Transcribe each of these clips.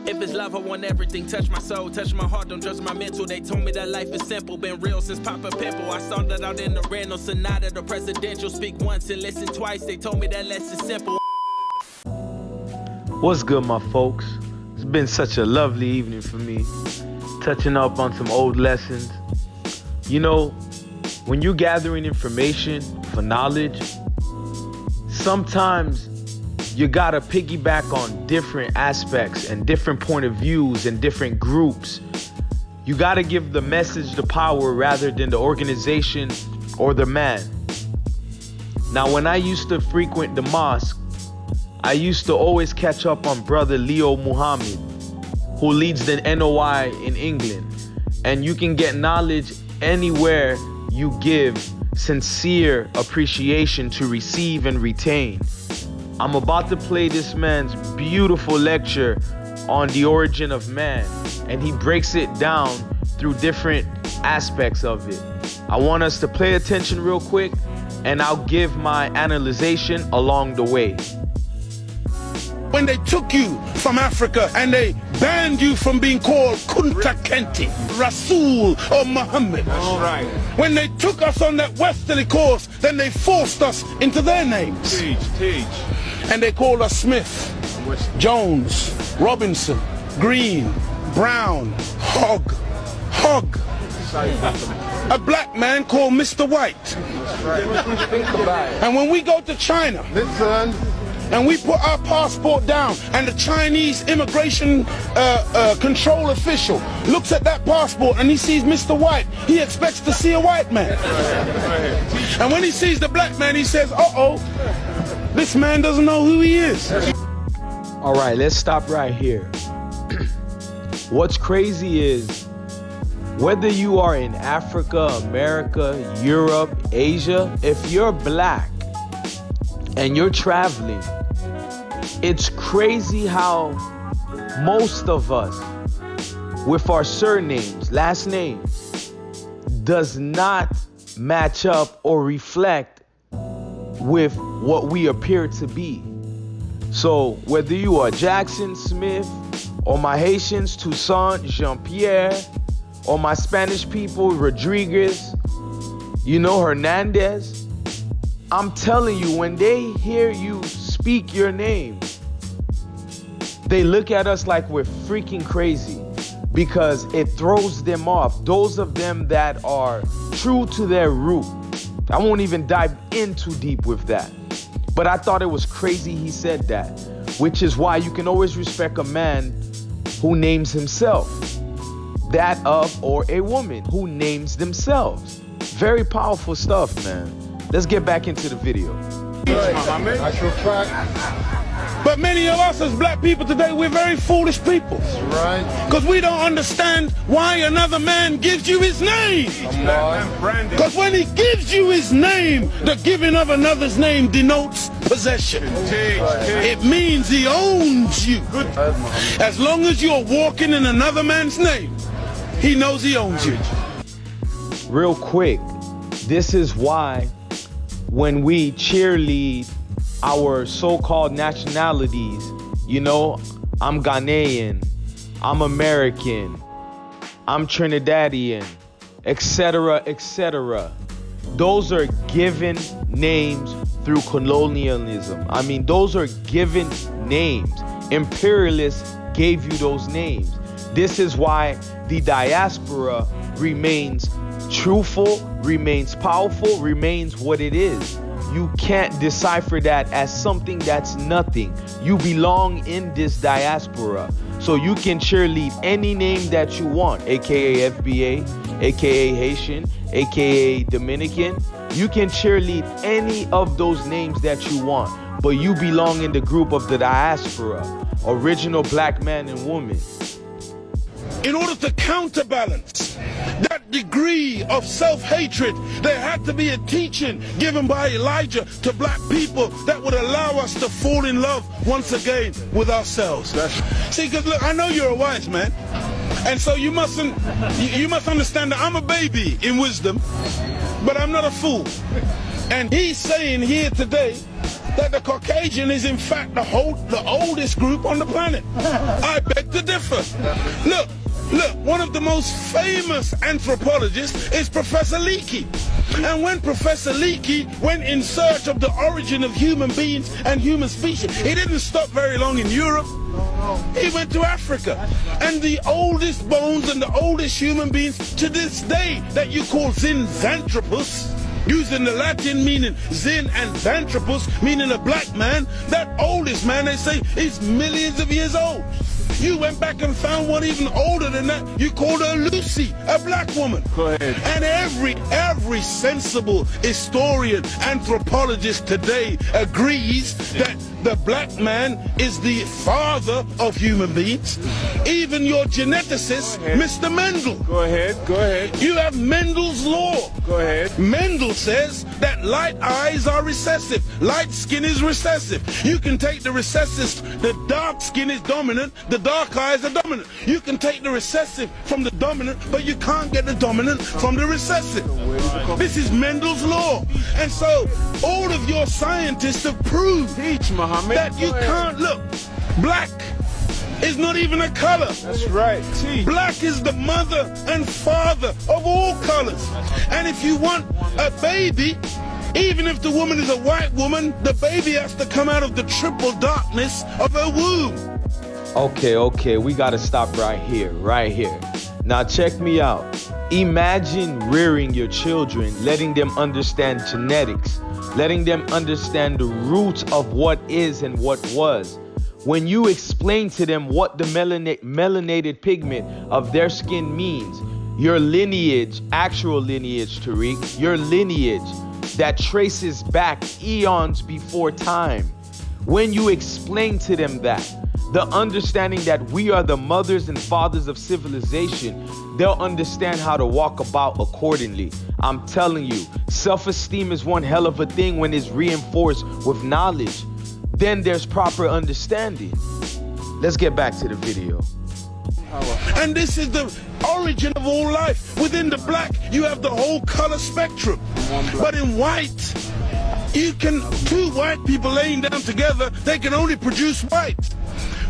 If it's love, I want everything. Touch my soul, touch my heart, don't judge my mental. They told me that life is simple, been real since Papa Pimple. I started out in the rental, sonata, the presidential. Speak once and listen twice, they told me that less is simple. What's good, my folks? It's been such a lovely evening for me, touching up on some old lessons. You know, when you're gathering information for knowledge, sometimes you gotta piggyback on different aspects and different point of views and different groups. You gotta give the message the power rather than the organization or the man. Now, when I used to frequent the mosque, I used to always catch up on brother Leo Muhammad, who leads the NOI in England. And you can get knowledge anywhere you give sincere appreciation to receive and retain. I'm about to play this man's beautiful lecture on the origin of man, and he breaks it down through different aspects of it. I want us to pay attention real quick, and I'll give my analyzation along the way. When they took you from Africa and they banned you from being called Kunta Kinte, Rasul or Muhammad. That's right. When they took us on that westerly course, then they forced us into their names. Teach. And they called us Smith, Jones, Robinson, Green, Brown, Hogg. A black man called Mr. White. That's right. And when we go to China, listen, and we put our passport down, and the Chinese immigration control official looks at that passport and he sees Mr. White, he expects to see a white man. And when he sees the black man, he says, uh-oh, this man doesn't know who he is. All right, let's stop right here. What's crazy is, whether you are in Africa, America, Europe, Asia, if you're black and you're traveling, it's crazy how most of us, with our surnames, last names, does not match up or reflect with what we appear to be. So whether you are Jackson, Smith, or my Haitians, Toussaint, Jean-Pierre, or my Spanish people, Rodriguez, Hernandez, I'm telling you, when they hear you speak your name, they look at us like we're freaking crazy because it throws them off. Those of them that are true to their root. I won't even dive in too deep with that. But I thought it was crazy he said that, which is why you can always respect a man who names himself, that of or a woman who names themselves. Very powerful stuff, man. Let's get back into the video. But many of us as black people today, we're very foolish people. That's right. Because we don't understand why another man gives you his name. Because when he gives you his name, the giving of another's name denotes possession. It means he owns you. As long as you're walking in another man's name, he knows he owns you. Real quick, this is why when we cheerlead our so-called nationalities, I'm Ghanaian, I'm American, I'm Trinidadian, etc., etc. Those are given names through colonialism. I mean, those are given names. Imperialists gave you those names. This is why the diaspora remains truthful, remains powerful, remains what it is. You can't decipher that as something that's nothing. You belong in this diaspora. So you can cheerlead any name that you want, aka FBA, aka Haitian, aka Dominican. You can cheerlead any of those names that you want, but you belong in the group of the diaspora, original black man and woman. In order to counterbalance that degree of self-hatred, there had to be a teaching given by Elijah to black people that would allow us to fall in love once again with ourselves. See, because look, I know you're a wise man, and so you must understand that I'm a baby in wisdom, but I'm not a fool. And he's saying here today that the Caucasian is in fact the oldest group on the planet. I beg beg to differ. Look, one of the most famous anthropologists is Professor Leakey. And when Professor Leakey went in search of the origin of human beings and human species, he didn't stop very long in Europe. He went to Africa. And the oldest bones and the oldest human beings to this day that you call Zinjanthropus, using the Latin meaning Zin and Xanthropus, meaning a black man, that oldest man, they say, is millions of years old. You went back and found one even older than that. You called her Lucy, a black woman. Go ahead. And every sensible historian, anthropologist today agrees that the black man is the father of human beings. Even your geneticist, Mr. Mendel. Go ahead. You have Mendel's law. Go ahead. Mendel says that light eyes are recessive. Light skin is recessive. You can take the recessive, the dark skin is dominant, the dark eyes are dominant. You can take the recessive from the dominant, but you can't get the dominant from the recessive. This is Mendel's law. And so all of your scientists have proved that you can't look. Black is not even a color. That's right. Black is the mother and father of all colors. And if you want a baby, even if the woman is a white woman, the baby has to come out of the triple darkness of her womb. Okay, we gotta stop right here. Now check me out. Imagine rearing your children, letting them understand genetics, letting them understand the roots of what is and what was. When you explain to them what the melanated pigment of their skin means, your lineage, actual lineage, Tariq, your lineage that traces back eons before time. When you explain to them that, the understanding that we are the mothers and fathers of civilization, they'll understand how to walk about accordingly. I'm telling you, self-esteem is one hell of a thing when it's reinforced with knowledge. Then there's proper understanding. Let's get back to the video. And this is the origin of all life. Within the black, you have the whole color spectrum. But in white, two white people laying down together, they can only produce white.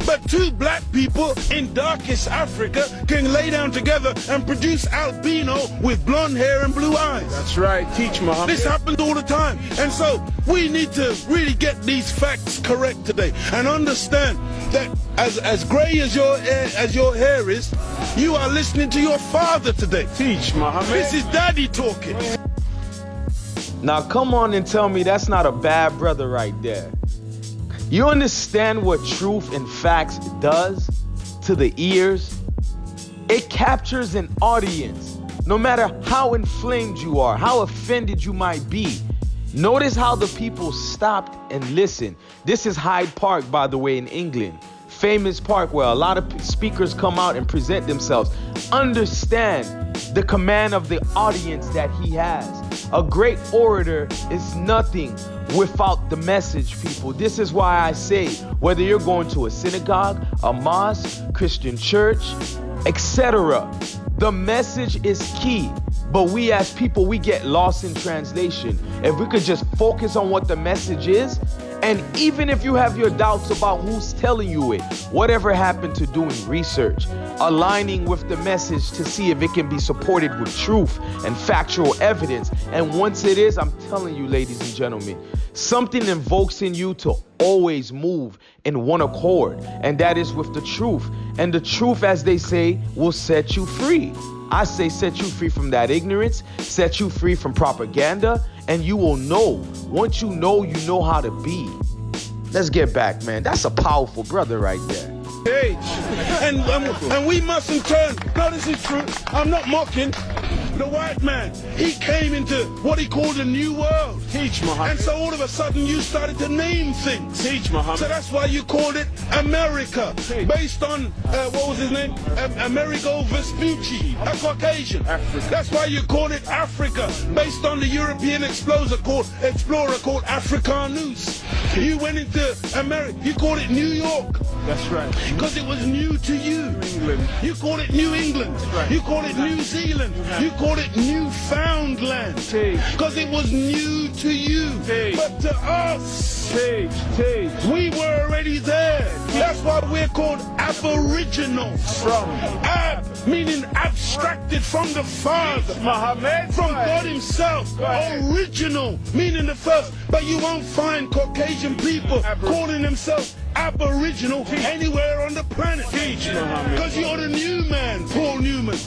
But two black people in darkest Africa can lay down together and produce albino with blonde hair and blue eyes. That's right. Teach, Muhammad. This happens all the time. And so we need to really get these facts correct today and understand that as gray as your hair is, you are listening to your father today. Teach, Muhammad. This is daddy talking. Now come on and tell me that's not a bad brother right there. You understand what truth and facts does to the ears? It captures an audience, no matter how inflamed you are, how offended you might be. Notice how the people stopped and listened. This is Hyde Park, by the way, in England. Famous park where a lot of speakers come out and present themselves. Understand the command of the audience that he has. A great orator is nothing without the message, people. This is why I say, whether you're going to a synagogue, a mosque, Christian church, etc., the message is key. But we as people, we get lost in translation. If we could just focus on what the message is, and even if you have your doubts about who's telling you it, whatever happened to doing research, aligning with the message to see if it can be supported with truth and factual evidence. And once it is, I'm telling you, ladies and gentlemen, something invokes in you to always move in one accord, and that is with the truth. And the truth, as they say, will set you free. I say set you free from that ignorance, set you free from propaganda, and you will know. Once you know how to be. Let's get back, man. That's a powerful brother right there. And we mustn't turn. No, this is true. I'm not mocking. The white man, he came into what he called a new world. Teach, Muhammad. And so all of a sudden you started to name things. Teach, Muhammad. So that's why you called it America. Based on, what was his name? Amerigo Vespucci, a Caucasian. Africa. That's why you called it Africa. Based on the European explorer called Africanus. You went into America, you called it New York. That's right. Because it was new to you. England. You call it New England. Right. You call it New Zealand. You call it Newfoundland. Because it was new to you. But to us, we were already there. That's why we're called aboriginals. From Ab meaning abstracted from the Father, Muhammad. from God himself. Original meaning the first. But you won't find Caucasian people calling themselves aboriginal anywhere on the planet. Because you're the new man, Paul Newman.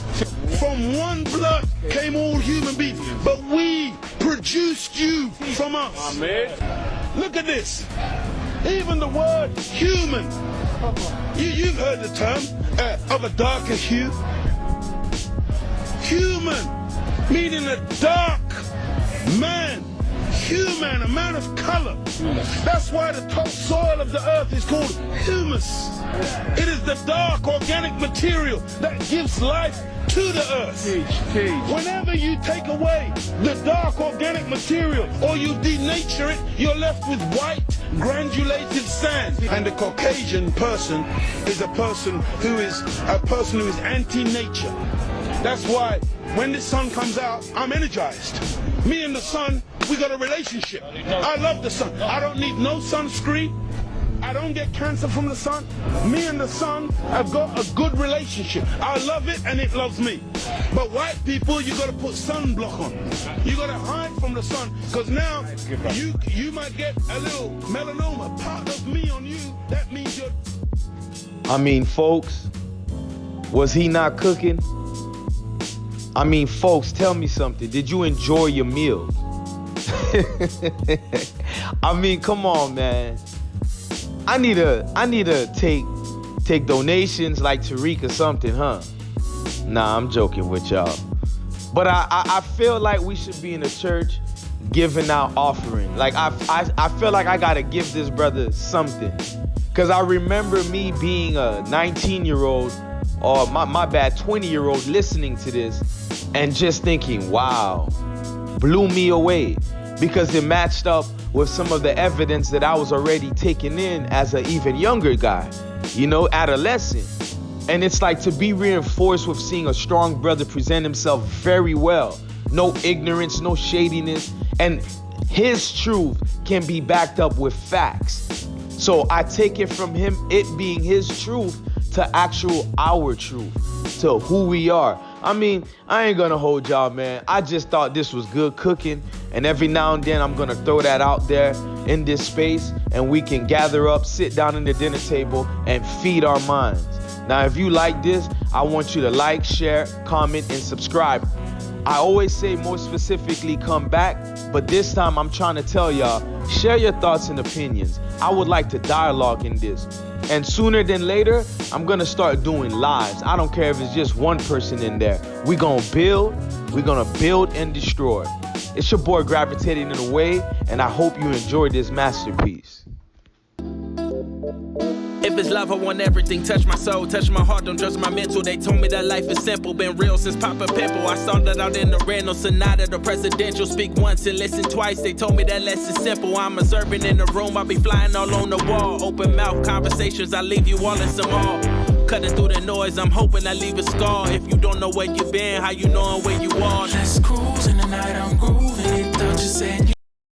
From one blood came all human beings, but we produced you from us. Look at this. Even the word human, you've heard the term of a darker hue. Human, meaning a dark man. Human, a man of color. That's why the topsoil of the earth is called humus. It is the dark organic material that gives life to the earth. Whenever you take away the dark organic material or you denature it, you're left with white granulated sand. And the Caucasian person is a person who is anti-nature. That's why when the sun comes out, I'm energized. Me and the sun, we got a relationship. I love the sun. I don't need no sunscreen. I don't get cancer from the sun. Me and the sun have got a good relationship. I love it and it loves me. But white people, you got to put sunblock on. You got to hide from the sun, because now you might get a little melanoma, part of me on you. That means you're... I mean, folks, was he not cooking? I mean, folks, tell me something. Did you enjoy your meal? I mean, come on, man. I need to take donations like Tariq or something, huh? Nah, I'm joking with y'all. But I feel like we should be in the church giving out offering. Like I feel like I gotta give this brother something. Cause I remember me being a 19-year-old, or my bad, 20-year-old listening to this and just thinking, wow, blew me away. Because it matched up with some of the evidence that I was already taking in as an even younger guy, you know, adolescent. And it's like to be reinforced with seeing a strong brother present himself very well. No ignorance, no shadiness. And his truth can be backed up with facts. So I take it from him, it being his truth, to our truth, to who we are. I mean, I ain't gonna hold y'all, man. I just thought this was good cooking, and every now and then I'm gonna throw that out there in this space, and we can gather up, sit down at the dinner table, and feed our minds. Now, if you like this, I want you to like, share, comment, and subscribe. I always say more specifically, come back, but this time I'm trying to tell y'all, share your thoughts and opinions. I would like to dialogue in this. And sooner than later, I'm gonna start doing lives. I don't care if it's just one person in there. We're gonna build and destroy. It's your boy Gravitating in a Way, and I hope you enjoyed this masterpiece. If it's love, I want everything. Touch my soul, touch my heart, don't judge my mental. They told me that life is simple, been real since Papa Pimple. I started out in the rental, sonata, the presidential. Speak once and listen twice. They told me that less is simple. I'm observing in the room, I be flying all on the wall. Open mouth conversations, I leave you all in some awe. Cutting through the noise, I'm hoping I leave a scar. If you don't know where you been, how you knowing where you are? Let's cruise in the night, I'm grooving it. Thought you said you